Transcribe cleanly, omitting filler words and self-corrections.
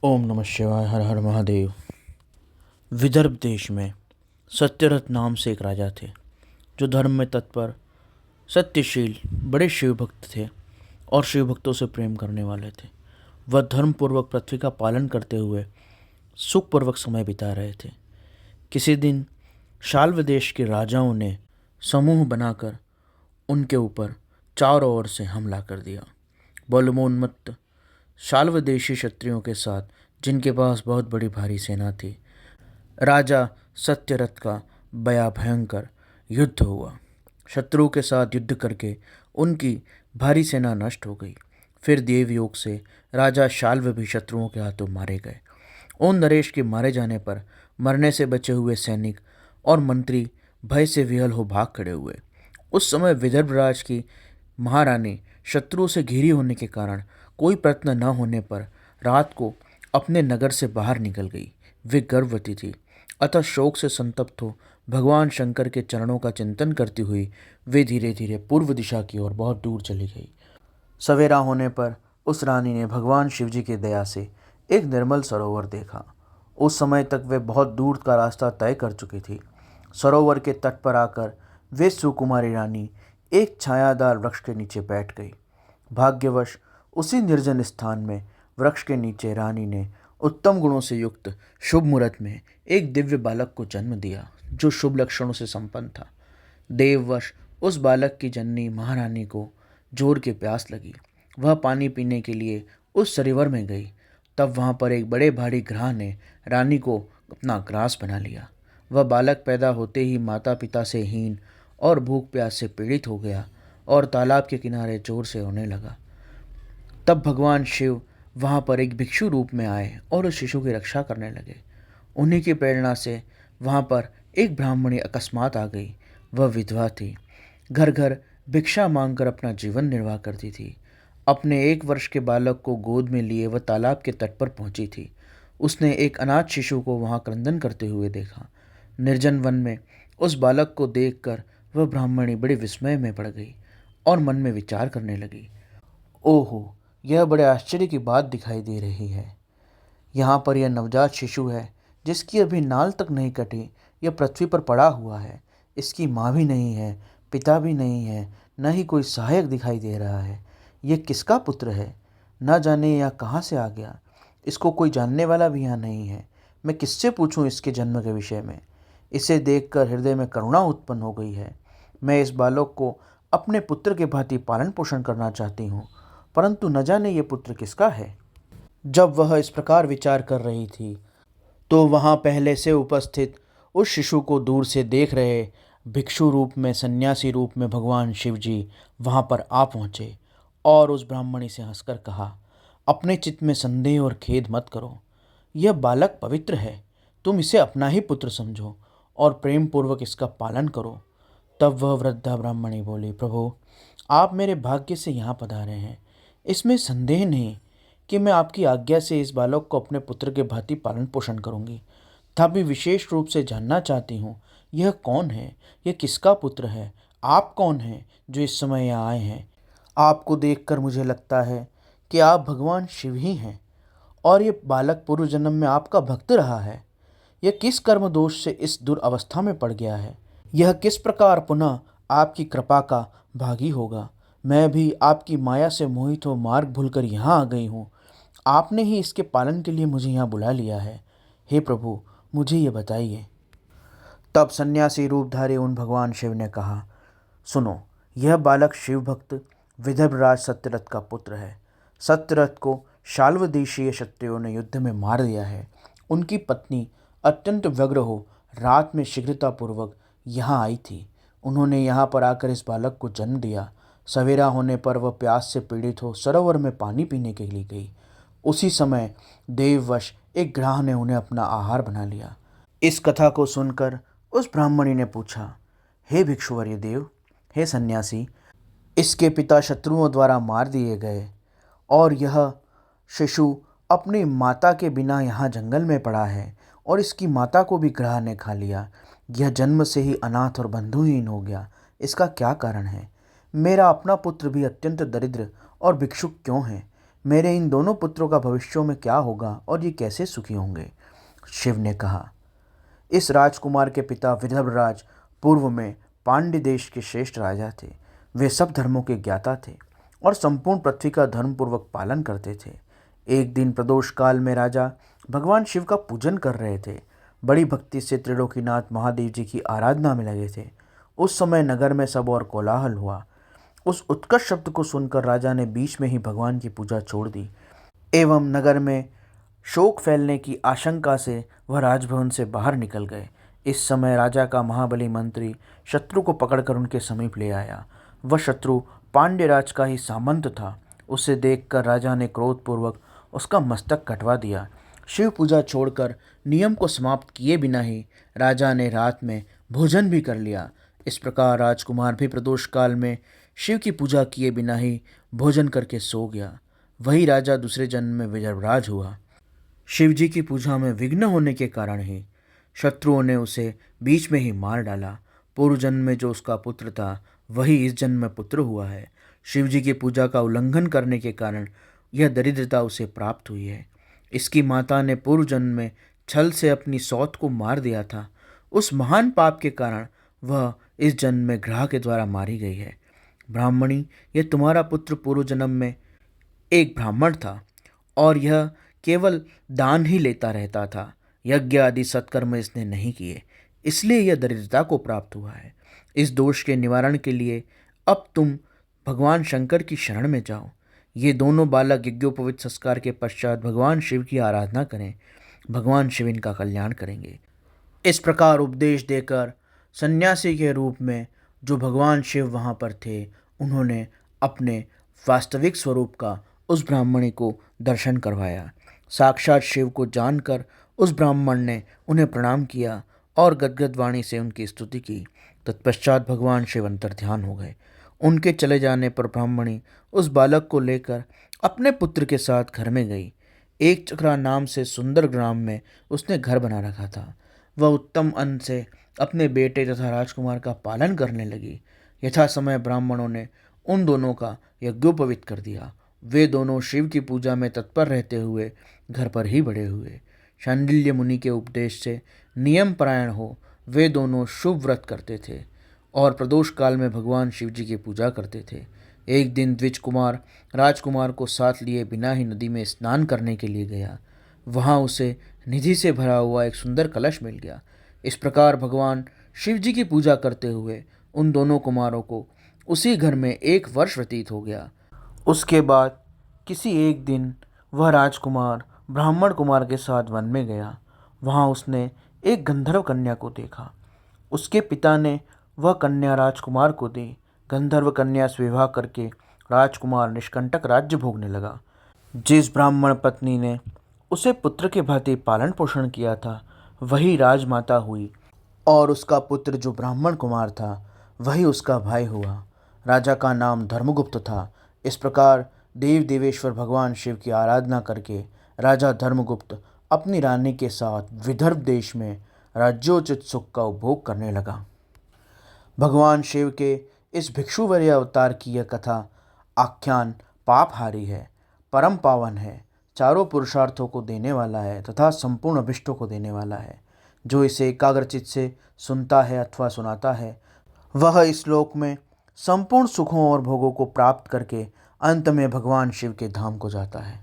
ओम नमः शिवाय। हर हर महादेव। विदर्भ देश में सत्यरथ नाम से एक राजा थे जो धर्म में तत्पर, सत्यशील, बड़े शिव भक्त थे और शिव भक्तों से प्रेम करने वाले थे। वह धर्मपूर्वक पृथ्वी का पालन करते हुए सुखपूर्वक समय बिता रहे थे। किसी दिन शाल्व देश के राजाओं ने समूह बनाकर उनके ऊपर चारों ओर से हमला कर दिया। बलमोन्मत्त शाल्वदेशी क्षत्रियों के साथ, जिनके पास बहुत बड़ी भारी सेना थी, राजा सत्यरथ का बड़ा भयंकर युद्ध हुआ। शत्रु के साथ युद्ध करके उनकी भारी सेना नष्ट हो गई। फिर देवयोग से राजा शाल्व भी शत्रुओं के हाथों मारे गए। उन नरेश के मारे जाने पर मरने से बचे हुए सैनिक और मंत्री भय से विहल हो भाग खड़े हुए। उस समय विदर्भ राज की महारानी शत्रु से घिरी होने के कारण कोई प्रयत्न न होने पर रात को अपने नगर से बाहर निकल गई। वे गर्भवती थी, अतः शोक से संतप्त हो भगवान शंकर के चरणों का चिंतन करती हुई वे धीरे धीरे पूर्व दिशा की ओर बहुत दूर चली गई। सवेरा होने पर उस रानी ने भगवान शिवजी की दया से एक निर्मल सरोवर देखा। उस समय तक वे बहुत दूर का रास्ता तय कर चुकी थी। सरोवर के तट पर आकर वे सुकुमारी रानी एक छायादार वृक्ष के नीचे बैठ गई। भाग्यवश उसी निर्जन स्थान में वृक्ष के नीचे रानी ने उत्तम गुणों से युक्त शुभ मुहूर्त में एक दिव्य बालक को जन्म दिया जो शुभ लक्षणों से संपन्न था। देववश उस बालक की जननी महारानी को जोर के प्यास लगी। वह पानी पीने के लिए उस सरोवर में गई। तब वहाँ पर एक बड़े भारी ग्राह ने रानी को अपना ग्रास बना लिया। वह बालक पैदा होते ही माता पिता से हीन और भूख प्यास से पीड़ित हो गया और तालाब के किनारे जोर से रोने लगा। तब भगवान शिव वहाँ पर एक भिक्षु रूप में आए और उस शिशु की रक्षा करने लगे। उन्हीं की प्रेरणा से वहाँ पर एक ब्राह्मणी अकस्मात आ गई। वह विधवा थी, घर घर भिक्षा मांगकर अपना जीवन निर्वाह करती थी। अपने 1 वर्ष के बालक को गोद में लिए वह तालाब के तट पर पहुंची थी। उसने एक अनाथ शिशु को वहां क्रंदन करते हुए देखा। निर्जन वन में उस बालक को देखकर वह ब्राह्मणी बड़ी विस्मय में पड़ गई और मन में विचार करने लगी। ओहो, यह बड़े आश्चर्य की बात दिखाई दे रही है। यहाँ पर यह नवजात शिशु है जिसकी अभी नाल तक नहीं कटी। यह पृथ्वी पर पड़ा हुआ है। इसकी माँ भी नहीं है, पिता भी नहीं है, न ही कोई सहायक दिखाई दे रहा है। यह किसका पुत्र है? न जाने यह कहाँ से आ गया। इसको कोई जानने वाला भी यहाँ नहीं है। मैं किससे पूछूं इसके जन्म के विषय में? इसे देखकर हृदय में करुणा उत्पन्न हो गई है। मैं इस बालक को अपने पुत्र के भांति पालन पोषण करना चाहती हूँ, परंतु न जाने ये पुत्र किसका है। जब वह इस प्रकार विचार कर रही थी तो वहाँ पहले से उपस्थित उस शिशु को दूर से देख रहे भिक्षु रूप में, सन्यासी रूप में भगवान शिव जी वहाँ पर आ पहुँचे और उस ब्राह्मणी से हंसकर कहा, अपने चित्त में संदेह और खेद मत करो। यह बालक पवित्र है। तुम इसे अपना ही पुत्र समझो और प्रेम पूर्वक इसका पालन करो। तब वह वृद्धा ब्राह्मणी बोली, प्रभु, आप मेरे भाग्य से यहाँ पधारे हैं। इसमें संदेह नहीं कि मैं आपकी आज्ञा से इस बालक को अपने पुत्र के भांति पालन पोषण करूंगी। तभी विशेष रूप से जानना चाहती हूँ, यह कौन है? यह किसका पुत्र है? आप कौन हैं जो इस समय यहाँ आए हैं? आपको देखकर मुझे लगता है कि आप भगवान शिव ही हैं और ये बालक पूर्व जन्म में आपका भक्त रहा है। यह किस कर्म दोष से इस दुरावस्था में पड़ गया है? यह किस प्रकार पुनः आपकी कृपा का भागी होगा? मैं भी आपकी माया से मोहित हो मार्ग भूलकर यहाँ आ गई हूँ। आपने ही इसके पालन के लिए मुझे यहाँ बुला लिया है। हे प्रभु, मुझे ये बताइए। तब सन्यासी रूपधारी उन भगवान शिव ने कहा, सुनो, यह बालक शिव भक्त विदर्भराज सत्यरथ का पुत्र है। सत्यरथ को शाल्वदेशीय क्षत्रियों ने युद्ध में मार दिया है। उनकी पत्नी अत्यंत व्यग्र हो रात में शीघ्रतापूर्वक यहाँ आई थी। उन्होंने यहाँ पर आकर इस बालक को जन्म दिया। सवेरा होने पर वह प्यास से पीड़ित हो सरोवर में पानी पीने के लिए गई। उसी समय देववश एक ग्राह ने उन्हें अपना आहार बना लिया। इस कथा को सुनकर उस ब्राह्मणी ने पूछा, हे भिक्षुवर्य देव, हे सन्यासी, इसके पिता शत्रुओं द्वारा मार दिए गए और यह शिशु अपनी माता के बिना यहाँ जंगल में पड़ा है और इसकी माता को भी ग्राह ने खा लिया। यह जन्म से ही अनाथ और बंधुहीन हो गया। इसका क्या कारण है? मेरा अपना पुत्र भी अत्यंत दरिद्र और भिक्षुक क्यों है? मेरे इन दोनों पुत्रों का भविष्यों में क्या होगा और ये कैसे सुखी होंगे। शिव ने कहा, इस राजकुमार के पिता विदर्भराज पूर्व में पांड्य देश के श्रेष्ठ राजा थे। वे सब धर्मों के ज्ञाता थे और संपूर्ण पृथ्वी का धर्मपूर्वक पालन करते थे। एक दिन प्रदोष काल में राजा भगवान शिव का पूजन कर रहे थे। बड़ी भक्ति से त्रिलोकीनाथ महादेव जी की आराधना में लगे थे। उस समय नगर में सब और कोलाहल हुआ। उस उत्कर्ष शब्द को सुनकर राजा ने बीच में ही भगवान की पूजा छोड़ दी एवं नगर में शोक फैलने की आशंका से वह राजभवन से बाहर निकल गए। इस समय राजा का महाबली मंत्री शत्रु को पकड़कर उनके समीप ले आया। वह शत्रु पांड्यराज का ही सामंत था। उसे देखकर राजा ने क्रोधपूर्वक उसका मस्तक कटवा दिया। शिव पूजा छोड़कर नियम को समाप्त किए बिना ही राजा ने रात में भोजन भी कर लिया। इस प्रकार राजकुमार भी प्रदोष काल में शिव की पूजा किए बिना ही भोजन करके सो गया। वही राजा दूसरे जन्म में विदर्भराज हुआ। शिव जी की पूजा में विघ्न होने के कारण ही शत्रुओं ने उसे बीच में ही मार डाला। पूर्व जन्म में जो उसका पुत्र था वही इस जन्म में पुत्र हुआ है। शिव जी की पूजा का उल्लंघन करने के कारण यह दरिद्रता उसे प्राप्त हुई है। इसकी माता ने पूर्व जन्म में छल से अपनी सौत को मार दिया था। उस महान पाप के कारण वह इस जन्म में ग्रह के द्वारा मारी गई है। ब्राह्मणी, यह तुम्हारा पुत्र पूर्व जन्म में एक ब्राह्मण था और यह केवल दान ही लेता रहता था। यज्ञ आदि सत्कर्म इसने नहीं किए, इसलिए यह दरिद्रता को प्राप्त हुआ है। इस दोष के निवारण के लिए अब तुम भगवान शंकर की शरण में जाओ। ये दोनों बालक यज्ञोपवीत संस्कार के पश्चात भगवान शिव की आराधना करें। भगवान शिव इनका कल्याण करेंगे। इस प्रकार उपदेश देकर सन्यासी के रूप में जो भगवान शिव वहाँ पर थे, उन्होंने अपने वास्तविक स्वरूप का उस ब्राह्मणी को दर्शन करवाया। साक्षात शिव को जानकर उस ब्राह्मण ने उन्हें प्रणाम किया और गदगद वाणी से उनकी स्तुति की। तत्पश्चात भगवान शिव अंतर्ध्यान हो गए। उनके चले जाने पर ब्राह्मणी उस बालक को लेकर अपने पुत्र के साथ घर में गई। एक चक्रा नाम से सुंदर ग्राम में उसने घर बना रखा था। वह उत्तम अन्न से अपने बेटे तथा राजकुमार का पालन करने लगी। यथा समय ब्राह्मणों ने उन दोनों का यज्ञोपवीत कर दिया। वे दोनों शिव की पूजा में तत्पर रहते हुए घर पर ही बड़े हुए। शांडिल्य मुनि के उपदेश से नियम परायण हो वे दोनों शुभ व्रत करते थे और प्रदोष काल में भगवान शिव जी की पूजा करते थे। एक दिन द्विज कुमार राजकुमार को साथ लिए बिना ही नदी में स्नान करने के लिए गया। वहाँ उसे निधि से भरा हुआ एक सुंदर कलश मिल गया। इस प्रकार भगवान शिव जी की पूजा करते हुए उन दोनों कुमारों को उसी घर में 1 वर्ष व्यतीत हो गया। उसके बाद किसी एक दिन वह राजकुमार ब्राह्मण कुमार के साथ वन में गया। वहाँ उसने एक गंधर्व कन्या को देखा। उसके पिता ने वह कन्या राजकुमार को दी। गंधर्व कन्या से विवाह करके राजकुमार निष्कंटक राज्य भोगने लगा। जिस ब्राह्मण पत्नी ने उसे पुत्र के भांति पालन पोषण किया था वही राजमाता हुई और उसका पुत्र जो ब्राह्मण कुमार था वही उसका भाई हुआ। राजा का नाम धर्मगुप्त था। इस प्रकार देव देवेश्वर भगवान शिव की आराधना करके राजा धर्मगुप्त अपनी रानी के साथ विदर्भ देश में राज्योचित सुख का उपभोग करने लगा। भगवान शिव के इस भिक्षुवर्य अवतार की यह कथा आख्यान पापहारी है, परम पावन है, चारों पुरुषार्थों को देने वाला है तथा संपूर्ण अभिष्टों को देने वाला है। जो इसे एकाग्रचित से सुनता है अथवा सुनाता है वह इस लोक में संपूर्ण सुखों और भोगों को प्राप्त करके अंत में भगवान शिव के धाम को जाता है।